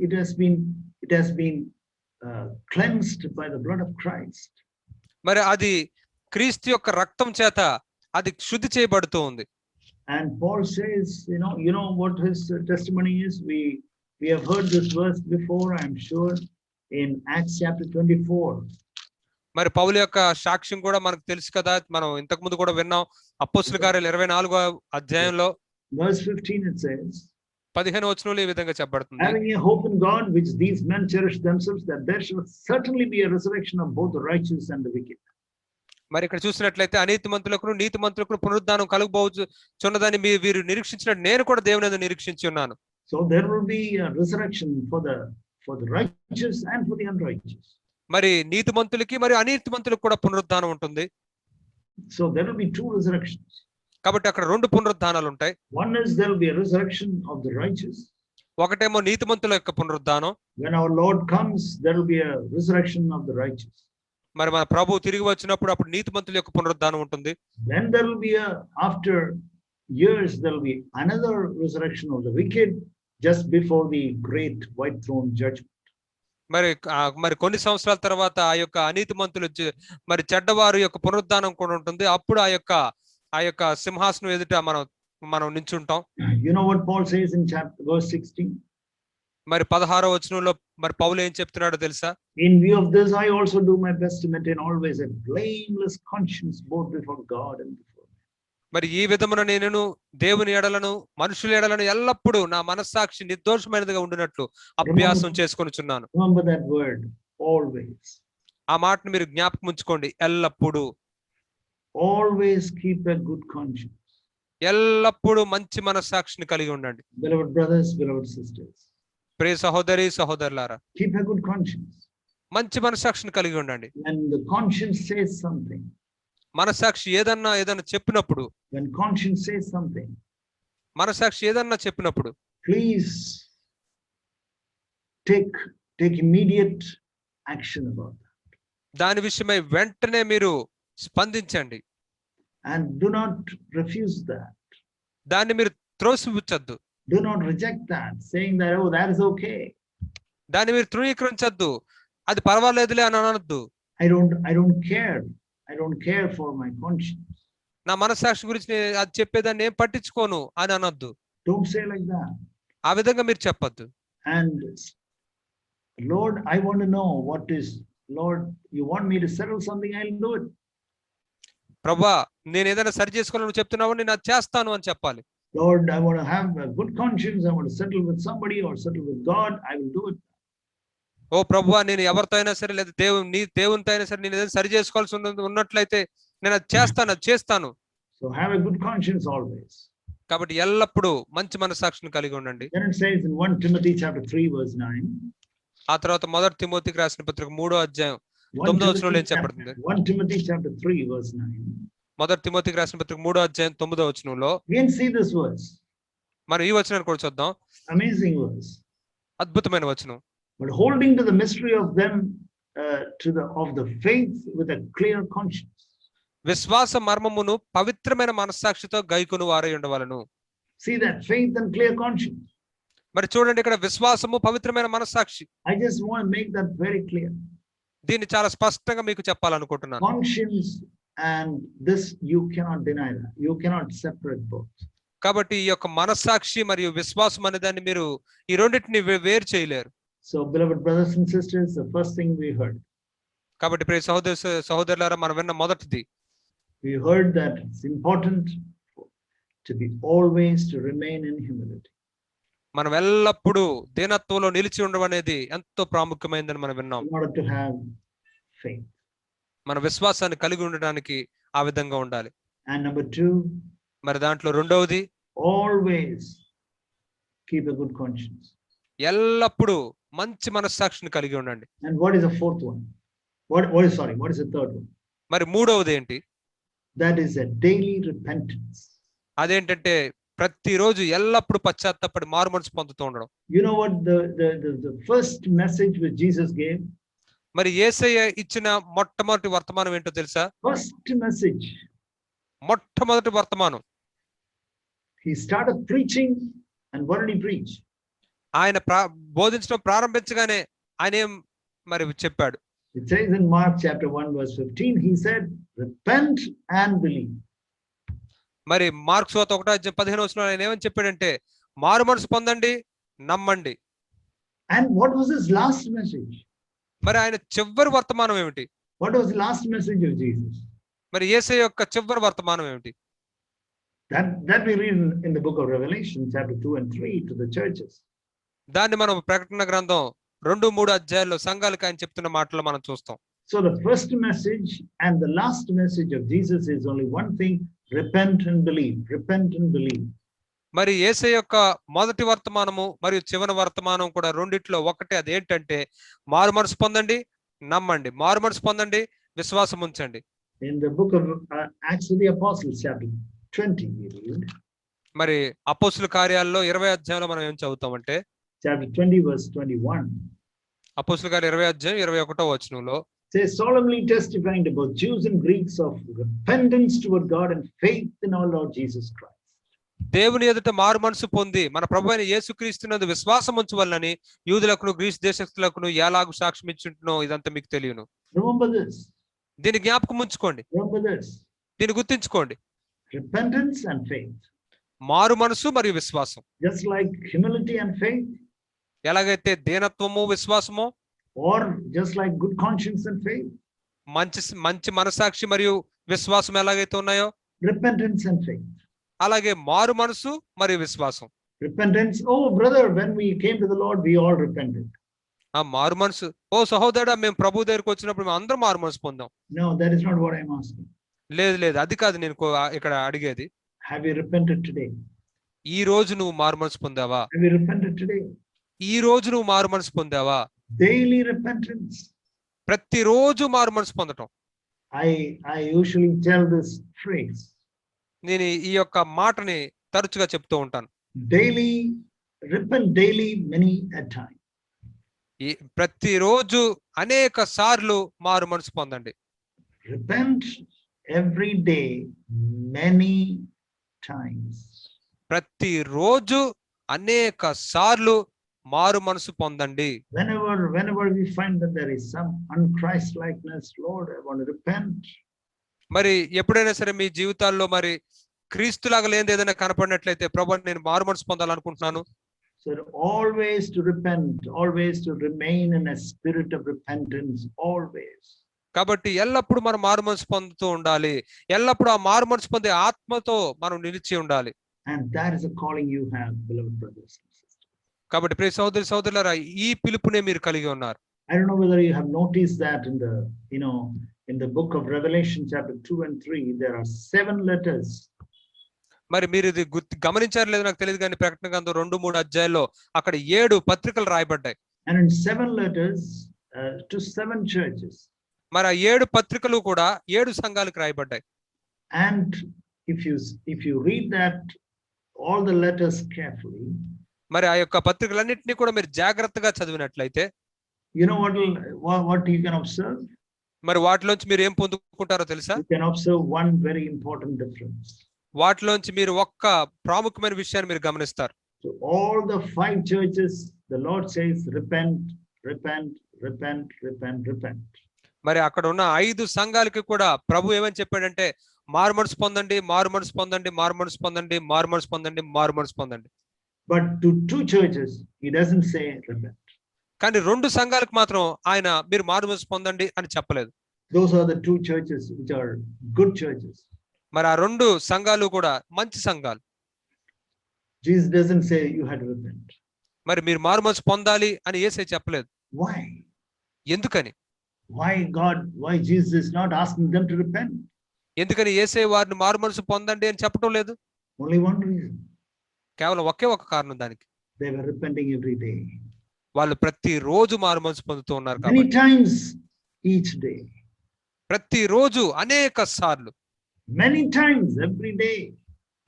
it has been cleansed by the blood of Christ. మరి అది క్రీస్తు యొక్క రక్తం చేత అది శుద్ధి చేయబడుతూ ఉంది. And Paul says, you know what his testimony is. We have heard this verse before, I'm sure, in Acts chapter 24. మరి పౌలు యొక్క సాక్ష్యం కూడా మనకు తెలుసు కదా, మనం ఇంతకు ముందు కూడా విన్నాం. అపోస్తలుల కార్యాలు 24వ అధ్యాయంలో verse 15 it says, 15వ వచనంలో ఈ విధంగా చెప్పబడుతుంది, having a hope in God which these men cherish themselves, that there shall certainly be a resurrection of both the righteous and the wicked. మరి ఇక్కడ చూసినట్లయితే అనీతిమంతులకు నీతిమంతులకు పునరుద్ధానం కలుగబోచున్నదని వీరు నిరీక్షించినట్టు నేను కూడా దేవుని నిరీక్షించి ఉన్నాను. So there will be a resurrection for the righteous and for the unrighteous. మరి నీతిమంతులకి మరి అనీతిమంతులకు కూడా పునరుద్ధానం ఉంటుంది. So there will be two resurrections. కాబట్టి అక్కడ 2 పునరుద్ధానాలు ఉంటాయి. One is there will be a resurrection of the righteous. ఒకటేమో నీతిమంతుల యొక్క పునరుద్ధానం. When our Lord comes, there will be a resurrection of the righteous. మరి మన ప్రభువు తిరిగి వచ్చినప్పుడు అప్పుడు నీతిమంతుల యొక్క పునరుద్ధానం ఉంటుంది. Then there will be after years there will be another resurrection of the wicked just before the great white throne judgment. మరి కొన్ని సంవత్సరాల తర్వాత ఆ యొక్క అనీతిమంతులు మరి చెడ్డవారు యొక్క పునరుద్ధానం కూడా ఉంటుంది. అప్పుడు ఆ యొక్క సింహాసనం ఎదుట మనం నించుంటాం. You know what Paul says in verse 16? మరి 16వ వచనంలో మరి పౌలు ఏం చెప్తున్నాడో తెలుసా? In view of this I also do my best to maintain always a blameless conscience both before God and before men. మరి ఈ విధమున నేను దేవుని ఎడలను మనుషుల ఎడలను ఎల్లప్పుడూ నా మనస్సాక్షి నిర్దోషమైనదిగా ఉండినట్లు అభ్యాసం చేసుకొనుచున్నాను. Remember that word, always. ఆ మాటను మీరు జ్ఞాపకం ఉంచుకోండి, ఎల్లప్పుడూ. Always keep a good conscience. ఎల్లప్పుడూ మంచి మనస్సాక్షిని కలిగి ఉండండి. Beloved brothers, beloved sisters. ప్రియ సహోదరి సహోదరులారా, keep a good conscience. మంచి మనస్సాక్షిని కలిగి ఉండండి. When the conscience says something, మనస్సాక్షి ఏదన్నా చెప్పినప్పుడు, when conscience says something, మనస్సాక్షి ఏదన్నా చెప్పినప్పుడు, please take immediate action about that. దాని విషయమై వెంటనే మీరు స్పందించండి. And do not refuse that. దాన్ని మీరు త్రోసిపుచ్చొద్దు. Do not reject that, saying that, oh, that is okay. దాన్ని మీరు తృణీకరించొద్దు, అది పర్వాలేదులే అని అనొద్దు. I don't care for my conscience. నా మనస్సాక్షి గురించి అది చెప్పేదాన్ని ఏం పట్టించుకోను అని అనొద్దు. Don't say like that. ఆ విధంగా మీరు చెప్పొద్దు. And Lord, I want to know what is Lord, you want me to settle something, I'll do it. ప్రభా నేను ఏదైనా సరి చేసుకోవాలని నువ్వు చెప్తున్నావు, నేను అది చేస్తాను అని చెప్పాలి. Lord, I want to have a good conscience. I want to settle with somebody or settle with God. I will do it. ఓ ప్రభువా, నేను ఎవరితో అయినా సరే, లేదా దేవునితో అయినా సరే, నేను ఏదైనా సరి చేసుకోవాల్సి ఉన్నట్లయితే నేను అది చేస్తాను. So have a good conscience always. కాబట్టి ఎల్లప్పుడూ మంచి మనస్సాక్షిని కలిగి ఉండండి. Then it says in 1 Timothy chapter 3 verse 9. ఆ తర్వాత మొదటి తిమోతికి రాసిన పత్రిక 3వ అధ్యాయం 9వ వచనంలో ఏం చెప్పబడుతుంది? 1 Timothy chapter 3 verse 9. మొదటి తిమోతికి రాసిన పత్రిక 3వ అధ్యాయం 9వ వచనంలో Again see this verse. మరి ఈ వచనాన్ని కూడా చూద్దాం. Amazing verse. అద్భుతమైన వచనం. But holding to the mystery of them of the faith with a clear conscience. విశ్వాస మర్మమును పవిత్రమైన మనస్సాక్షితో గైకొను వారై ఉండవలెను. See that faith and clear conscience. మరి చూడండి, ఇక్కడ విశ్వాసము పవిత్రమైన మనస్సాక్షి. I just want to make that very clear. దీన్ని చాలా స్పష్టంగా మీకు చెప్పాలనుకుంటున్నాను. Conscience and this, you cannot deny that. You cannot separate both. కాబట్టి ఈ యొక్క మనస్సాక్షి మరియు విశ్వాసం అనే దాన్ని మీరు ఈ రెండింటిని వేరు చేయలేరు. So beloved brothers and sisters, the first thing we heard. కాబట్టి ప్రియ సహోదరులారా, మనం విన్న మొదటిది, we heard that it's important to be always to remain in humility. మనం ఎల్లప్పుడూ దీనత్వంలో నిలిచి ఉండడం అనేది ఎంతో ప్రాముఖ్యమైనదని మనం విన్నాం. In order to have faith. మన విశ్వాసాన్ని కలిగి ఉండడానికి ఆ విధంగా ఉండాలి. And number 2, మరి దాంట్లో రెండవది, always keep a good conscience. ఎల్లప్పుడూ మంచి మనస్సాక్షిని కలిగి ఉండండి. And what is the fourth one? What is the third one? మరి మూడవది ఏంటి? That is a daily repentance. అదేంటంటే ప్రతిరోజు ఎల్లప్పుడూ పశ్చాత్తాపడి మారు మనసు పొందుతూ ఉండడం. You know what the first message which Jesus gave? మరి యేసయ్య ఇచ్చిన మొట్టమొదటి వర్తమానం ఏంటో తెలుసా? First message. మొట్టమొదటి వర్తమానం. He started preaching, and what did he preach? ఆయన బోధించడం ప్రారంభించగానే ఆయన ఏం మరి చెప్పాడు? It says in Mark chapter 1 verse 15, he said, repent and believe. మరి మార్కు సువార్త 1:15 వచనంలో ఆయన ఏమని చెప్పాడంటే, మారు మనసు పొందండి, నమ్మండి. And what was his last message? మరి ఆయన చివరి వర్తమానం ఏమిటి? What was the last message of Jesus? మరి యేసయ్య యొక్క చివరి వర్తమానం ఏమిటి? That we read in the book of Revelation chapter 2 and 3 to the churches. దాన్ని మనం ప్రకటన గ్రంథం 2-3 అధ్యాయాల్లో సంఘాలకు ఆయన చెప్తున్న మాటలు మనం చూస్తాం. So the first message and the last message of Jesus is only one thing: repent and believe. Repent and believe. మరి యేసయ్య యొక్క మొదటి వర్తమానము మరియు చివరి వర్తమానం కూడా రెండిట్లో ఒకటే. అదేంటంటే మారు మనసు పొందండి, నమ్మండి. మారు మనసు పొందండి, విశ్వాసం ఉంచండి. In the book of Acts of the Apostles chapter 20 we read. మరి అపోస్తుల కార్యాల్లో 20వ అధ్యాయంలో మనం ఏం చదువుతామంటే, chapter 20 verse 21. అపోస్తుల కార్యాలు 20వ అధ్యాయం 21వ వచనంలో, says, solemnly testifying to both Jews and Greeks of repentance toward God and faith in our Lord Jesus Christ. దేవుని ఎదుట మారు మనసు పొంది మన ప్రభువైన యేసుక్రీస్తునందు విశ్వాసం ఉంచవలనని యూదులకును గ్రీసు దేశస్థులకును ఎలాగూ సాక్ష్యం ఇచ్చుంటునో ఇదంతా మీకు తెలియను. Remember this. దీన్ని జ్ఞాపకం ఉంచుకోండి. Remember this. దీన్ని గుర్తించుకోండి. Repentance and faith. మారు మనసు మరియు విశ్వాసం. Just like humility and faith. ఎలాగైతే దీనత్వము విశ్వాసము, or just like good conscience and faith. మంచి మనసాక్షి మరియు విశ్వాసం ఎలాగైతే ఉన్నాయో, repentance and faith. అలాగే మారు మనసు మరియు విశ్వాసం. Repentance, oh brother, when we came to the Lord we all repented. ఆ మారు మనసు, ఓ సహోదరుడా, మేము ప్రభు దగ్గరికి వచ్చినప్పుడు మేము అందరం మారు మనసు పొందాం. No, that is not what I am asking. లేదు, అది కాదు నేను ఇక్కడ అడిగేది. Have you repented today? ఈ రోజు నువ్వు మారు మనసు పొందావా? Have you repented today? ఈ రోజు నువ్వు మారు మనసు పొందావా? Daily repentance. ప్రతిరోజు మారు మనసు పొందటం. I usually tell this phrase. నేను ఈ యొక్క మాటని తరచుగా చెప్తూ ఉంటాను. Daily, repent daily, many a time. ప్రతిరోజు అనేక సార్లు మారు మనసు పొందండి. Repent every day, many times. ప్రతిరోజు అనేక సార్లు మారు మనసు పొందండి. Whenever we find that there is some unChristlikeness, Lord, I want to repent. మరి ఎప్పుడైనా సరే మీ జీవితాల్లో మరి క్రీస్తులాగా లేనిది ఏదైనా కనపడినట్లయితే, ప్రభువా నేను మారు మనసు పొందాలనుకుంటున్నాను. So always to repent, always to remain in a spirit of repentance, always. కాబట్టి ఎల్లప్పుడూ మనం మారుమనసు పొందుతూ ఉండాలి. ఎల్లప్పుడూ ఆ మారుమనసు పొందే ఆత్మతో మనం నిలిచి ఉండాలి. And that is a calling you have, beloved brothers and sisters. కాబట్టి ప్రియ సోదరి సోదరులారా, ఈ పిలుపునే మీరు కలిగి ఉన్నారు. I don't know whether you have noticed that in the book of Revelation chapter 2 and 3, there are 7 letters. మరి మీరు ఇది గమనించారు లేదు నాకు తెలియదు, కానీ ప్రకటన గ్రంథం 2-3 అధ్యాయాల్లో అక్కడ 7 పత్రికలు రాయబడ్డాయి. And in 7 letters to 7 churches. మరి ఆ 7 పత్రికలు కూడా 7 సంఘాలకు రాయబడ్డాయి. And if you read that all the letters carefully, మరి ఆ యొక్క పత్రికలన్నింటినీ కూడా మీరు జాగ్రత్తగా చదివినట్లయితే, you know what you can observe? మరి వాటిలోంచి మీరు ఏం పొందుకుంటారో తెలుసా? You can observe one very important difference. వాటిలోంచి మీరు ఒక్క ప్రాముఖ్యమైన విషయాన్ని మీరు గమనిస్తారు. So all the 5 churches, the Lord says, repent, repent, repent, repent, repent. మరి అక్కడ ఉన్న 5 సంఘాలకి కూడా ప్రభు ఏమని చెప్పాడంటే, మారుమనసు పొందండి, మారుమనసు పొందండి, మారుమనసు పొందండి, మారుమనసు పొందండి, మారుమనసు పొందండి. But to 2 churches, he doesn't say repent. కానీ 2 సంఘాలకు మాత్రం ఆయన మీరు మారుమనసు పొందండి అని చెప్పలేదు. Those are the 2 churches which are good churches. మరి ఆ 2 సంఘాలు కూడా మంచి సంఘాలు. Jesus doesn't say you had to repent. మరి మీరు మారుమనసు పొందాలి అని యేసయ్య చెప్పలేదు. Why? ఎందుకని? Why Jesus is not asking them to repent? ఎందుకని యేసయ్య వారిని మారుమనసు పొందండి అని చెప్పడం లేదు? Only one reason. కేవలం ఒకే ఒక కారణం దానికి. They were repenting every day. వాళ్ళు ప్రతి రోజు మారుమనసు పొందుతూ ఉన్నారు Many కాబట్టి. times each day. ప్రతి రోజు అనేక సార్లు. Many times every day.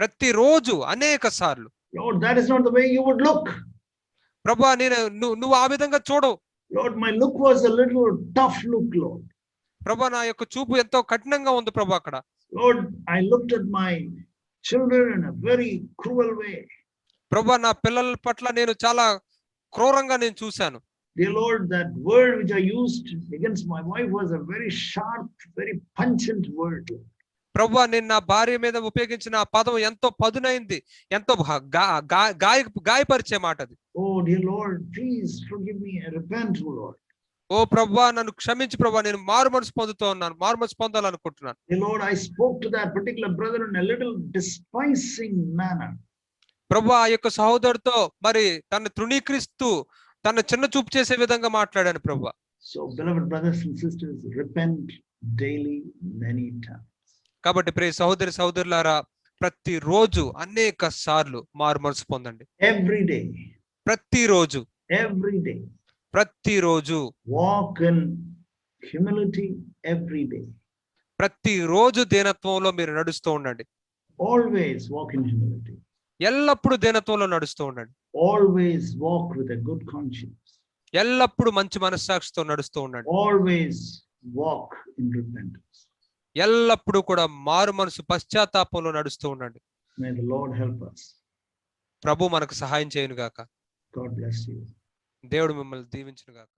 ప్రతి రోజు అనేక సార్లు. Lord, that is not the way you would look. ప్రభువా, నువ్వు ఆ విధంగా చూడవు. Lord, my look was a little tough look, Lord. ప్రభువా, నా యొక్క చూపు ఎంతో కఠినంగా ఉంది ప్రభు అక్కడ. Lord, I looked at my children in a very cruel way. ప్రభువా, నా పిల్లల పట్ల నేను చాలా క్రూరంగా నేను చూశాను. Dear Lord, that word which I used against my wife was a very sharp, very pungent word. ప్రభువా, నేను నా భార్య మీద ఉపయోగించిన ఆ పదం ఎంతో పదునైంది, ఎంతో గాయపరిచే మాట అది. Oh, dear Lord, please forgive me. I repent, oh Lord. ఓ ప్రభువా, నన్ను క్షమించు ప్రభువా, నేను మారుమనసు పొందుతూ ఉన్నాను, మారుమనసు పొందాలనుకుంటున్నాను. Dear Lord, I spoke to that particular brother in a little despising manner. ప్రభువా, ఆ యొక్క సహోదరుడితో మరి తను తృణీకరిస్తూ తను చిన్న చూపు చేసే విధంగా మాట్లాడాను ప్రభువా. So, beloved brothers and sisters, repent daily, many times. కాబట్టి ప్రియ సహోదరి సహోదరులారా, ప్రతి రోజు అనేక సార్లు మారుమనసు పొందండి. Every day. ప్రతిరోజు. Every day. ప్రతిరోజు. Walk in humility every day. ప్రతిరోజు దీనత్వంలో మీరు నడుస్తూ ఉండండి. Always walk in humility. ఎల్లప్పుడూ దీనత్వంలో నడుస్తూ ఉండండి. Always walk with a good conscience. ఎల్లప్పుడూ మంచి మనస్సాక్షితో నడుస్తూ ఉండండి. Always walk in repentance. ఎల్లప్పుడూ కూడా మారు మనసు పశ్చాత్తాపంలో నడుస్తూ ఉండండి. May the Lord help us. ప్రభు మనకు సహాయం చేయను గాక. God bless you. దేవుడు మిమ్మల్ని దీవించును గాక.